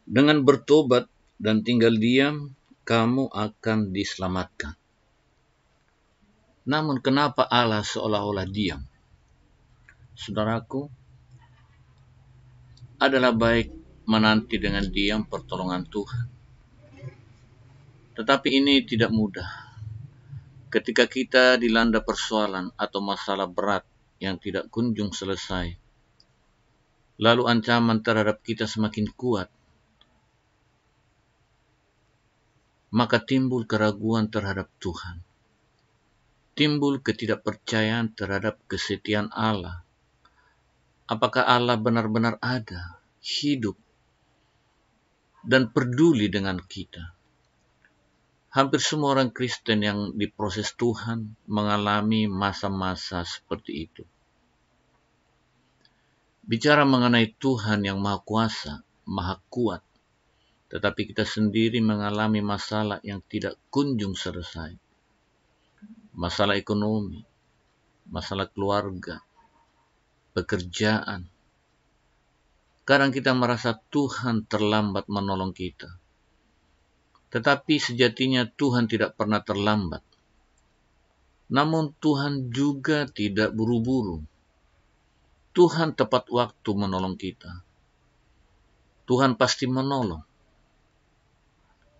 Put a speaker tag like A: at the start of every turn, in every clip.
A: Dengan bertobat dan tinggal diam, kamu akan diselamatkan. Namun kenapa Allah seolah-olah diam? Saudaraku, adalah baik menanti dengan diam pertolongan Tuhan. Tetapi ini tidak mudah. Ketika kita dilanda persoalan atau masalah berat yang tidak kunjung selesai, lalu ancaman terhadap kita semakin kuat, maka timbul keraguan terhadap Tuhan. Timbul ketidakpercayaan terhadap kesetiaan Allah. Apakah Allah benar-benar ada, hidup, dan peduli dengan kita? Hampir semua orang Kristen yang diproses Tuhan mengalami masa-masa seperti itu. Bicara mengenai Tuhan yang Maha Kuasa, Maha Kuat, tetapi kita sendiri mengalami masalah yang tidak kunjung selesai. Masalah ekonomi, masalah keluarga, pekerjaan. Kadang kita merasa Tuhan terlambat menolong kita. Tetapi sejatinya Tuhan tidak pernah terlambat. Namun Tuhan juga tidak buru-buru. Tuhan tepat waktu menolong kita. Tuhan pasti menolong.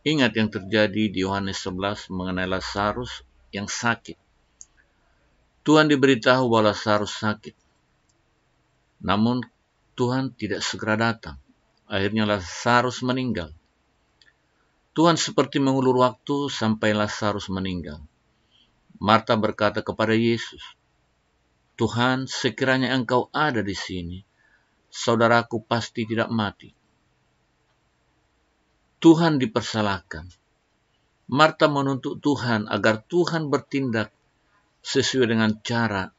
A: Ingat yang terjadi di Yohanes 11 mengenai Lazarus yang sakit. Tuhan diberitahu bahwa Lazarus sakit. Namun Tuhan tidak segera datang. Akhirnya Lazarus meninggal. Tuhan seperti mengulur waktu sampai Lazarus meninggal. Marta berkata kepada Yesus, "Tuhan, sekiranya Engkau ada di sini, saudaraku pasti tidak mati." Tuhan dipersalahkan. Marta menuntut Tuhan agar Tuhan bertindak sesuai dengan cara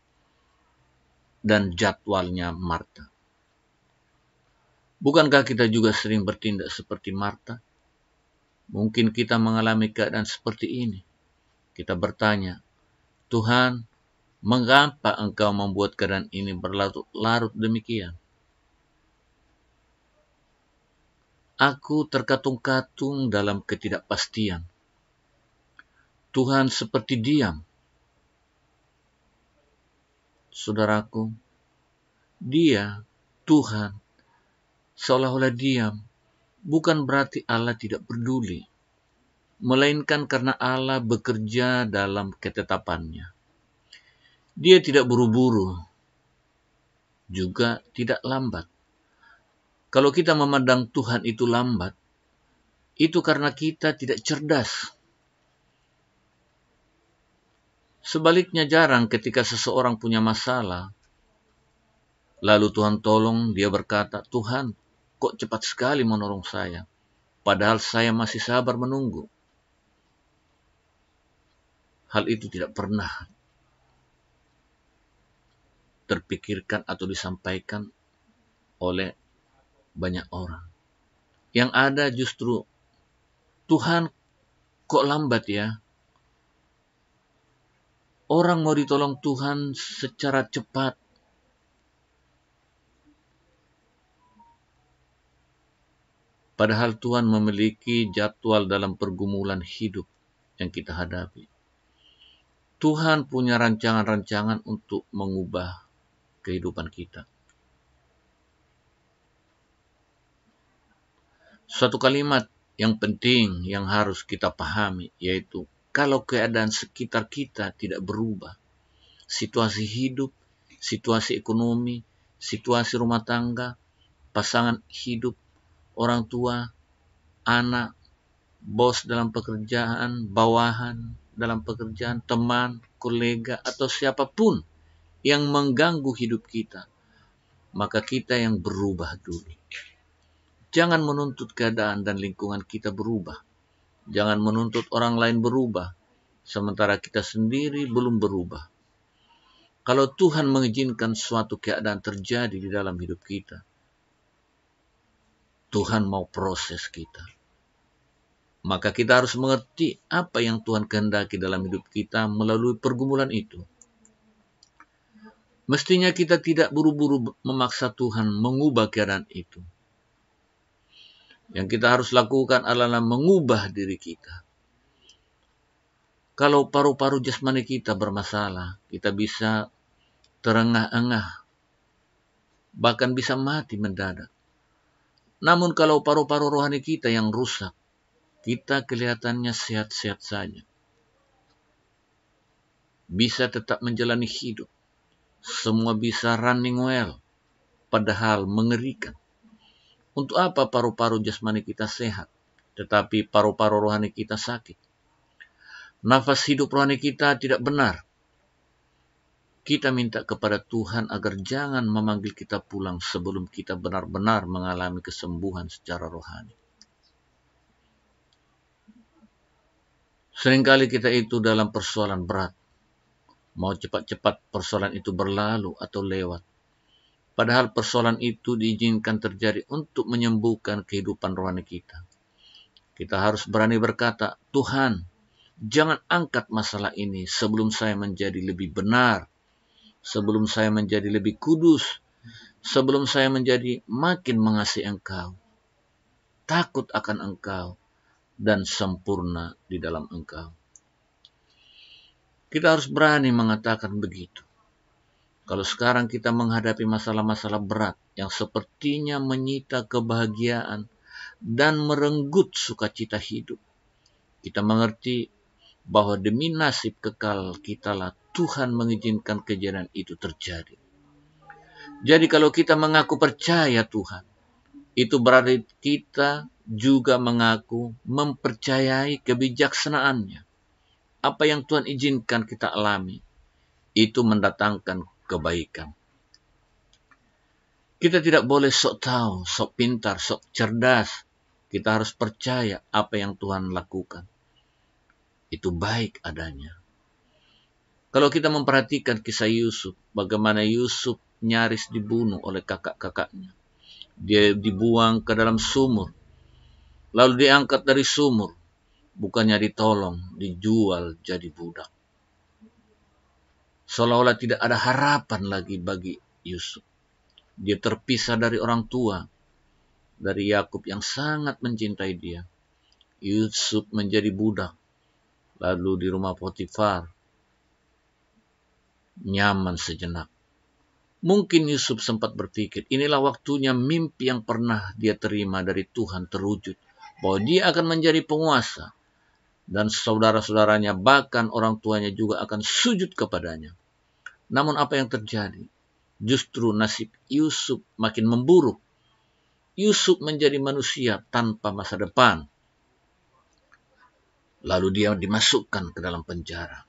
A: dan jadwalnya Marta. Bukankah kita juga sering bertindak seperti Marta? Mungkin kita mengalami keadaan seperti ini. Kita bertanya, "Tuhan, mengapa Engkau membuat keadaan ini berlarut-larut demikian?" Aku terkatung-katung dalam ketidakpastian. Tuhan seperti diam. Saudaraku, Dia, Tuhan, seolah-olah diam, bukan berarti Allah tidak peduli, melainkan karena Allah bekerja dalam ketetapannya. Dia tidak buru-buru, juga tidak lambat. Kalau kita memandang Tuhan itu lambat, itu karena kita tidak cerdas. Sebaliknya jarang ketika seseorang punya masalah, lalu Tuhan tolong, dia berkata, "Tuhan, kok cepat sekali menolong saya, padahal saya masih sabar menunggu." Hal itu tidak pernah terpikirkan atau disampaikan oleh banyak orang. Yang ada justru, "Tuhan, kok lambat ya?" Orang mau ditolong Tuhan secara cepat. Padahal Tuhan memiliki jadwal dalam pergumulan hidup yang kita hadapi. Tuhan punya rancangan-rancangan untuk mengubah kehidupan kita. Suatu kalimat yang penting yang harus kita pahami, yaitu kalau keadaan sekitar kita tidak berubah, situasi hidup, situasi ekonomi, situasi rumah tangga, pasangan hidup, orang tua, anak, bos dalam pekerjaan, bawahan dalam pekerjaan, teman, kolega, atau siapapun yang mengganggu hidup kita, maka kita yang berubah dulu. Jangan menuntut keadaan dan lingkungan kita berubah. Jangan menuntut orang lain berubah, sementara kita sendiri belum berubah. Kalau Tuhan mengizinkan suatu keadaan terjadi di dalam hidup kita, Tuhan mau proses kita. Maka kita harus mengerti apa yang Tuhan kehendaki dalam hidup kita melalui pergumulan itu. Mestinya kita tidak buru-buru memaksa Tuhan mengubah keadaan itu. Yang kita harus lakukan adalah mengubah diri kita. Kalau paru-paru jasmani kita bermasalah, kita bisa terengah-engah, bahkan bisa mati mendadak. Namun kalau paru-paru rohani kita yang rusak, kita kelihatannya sehat-sehat saja. Bisa tetap menjalani hidup. Semua bisa running well, padahal mengerikan. Untuk apa paru-paru jasmani kita sehat, tetapi paru-paru rohani kita sakit? Nafas hidup rohani kita tidak benar. Kita minta kepada Tuhan agar jangan memanggil kita pulang sebelum kita benar-benar mengalami kesembuhan secara rohani. Seringkali kita itu dalam persoalan berat. Mau cepat-cepat persoalan itu berlalu atau lewat. Padahal persoalan itu diizinkan terjadi untuk menyembuhkan kehidupan rohani kita. Kita harus berani berkata, Tuhan, jangan angkat masalah ini sebelum saya menjadi lebih benar, sebelum saya menjadi lebih kudus, sebelum saya menjadi makin mengasihi Engkau, takut akan Engkau, dan sempurna di dalam Engkau. Kita harus berani mengatakan begitu. Kalau sekarang kita menghadapi masalah-masalah berat yang sepertinya menyita kebahagiaan dan merenggut sukacita hidup, kita mengerti bahwa demi nasib kekal kitalah Tuhan mengizinkan kejadian itu terjadi. Jadi kalau kita mengaku percaya Tuhan, itu berarti kita juga mengaku mempercayai kebijaksanaannya. Apa yang Tuhan izinkan kita alami, itu mendatangkan kebaikan. Kita tidak boleh sok tahu, sok pintar, sok cerdas. Kita harus percaya apa yang Tuhan lakukan. Itu baik adanya. Kalau kita memperhatikan kisah Yusuf, bagaimana Yusuf nyaris dibunuh oleh kakak-kakaknya. Dia dibuang ke dalam sumur, lalu diangkat dari sumur, bukannya ditolong, dijual jadi budak. Seolah-olah tidak ada harapan lagi bagi Yusuf. Dia terpisah dari orang tua, dari Yakub yang sangat mencintai dia. Yusuf menjadi budak, lalu di rumah Potifar, nyaman sejenak. Mungkin Yusuf sempat berpikir, inilah waktunya mimpi yang pernah dia terima dari Tuhan terwujud, bahwa dia akan menjadi penguasa, dan saudara-saudaranya bahkan orang tuanya juga akan sujud kepadanya. Namun apa yang terjadi? Justru nasib Yusuf makin memburuk. Yusuf menjadi manusia tanpa masa depan. Lalu dia dimasukkan ke dalam penjara.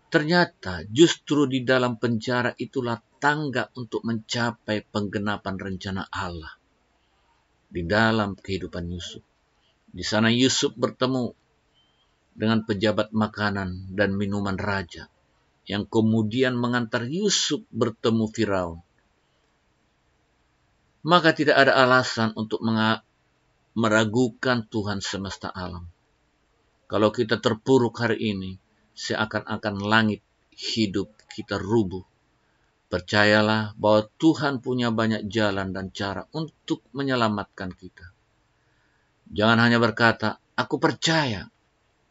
A: Ternyata justru di dalam penjara itulah tangga untuk mencapai penggenapan rencana Allah di dalam kehidupan Yusuf. Di sana Yusuf bertemu dengan pejabat makanan dan minuman raja yang kemudian mengantar Yusuf bertemu Firaun. Maka tidak ada alasan untuk meragukan Tuhan semesta alam. Kalau kita terpuruk hari ini, seakan-akan langit hidup kita rubuh. Percayalah bahwa Tuhan punya banyak jalan dan cara untuk menyelamatkan kita. Jangan hanya berkata, aku percaya,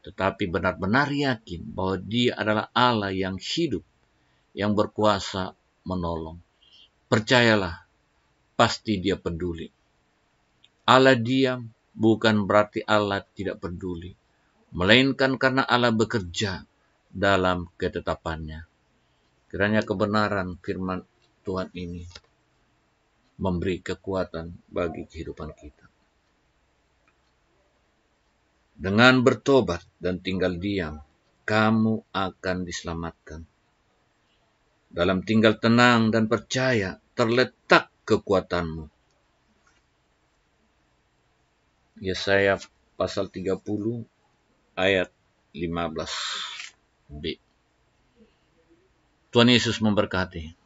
A: tetapi benar-benar yakin bahwa Dia adalah Allah yang hidup, yang berkuasa menolong. Percayalah, pasti Dia peduli. Allah diam bukan berarti Allah tidak peduli, melainkan karena Allah bekerja dalam ketetapannya. Kiranya kebenaran firman Tuhan ini memberi kekuatan bagi kehidupan kita. Dengan bertobat dan tinggal diam, kamu akan diselamatkan. Dalam tinggal tenang dan percaya terletak kekuatanmu. Yesaya pasal 30 ayat 15b. Tuhan Yesus memberkati.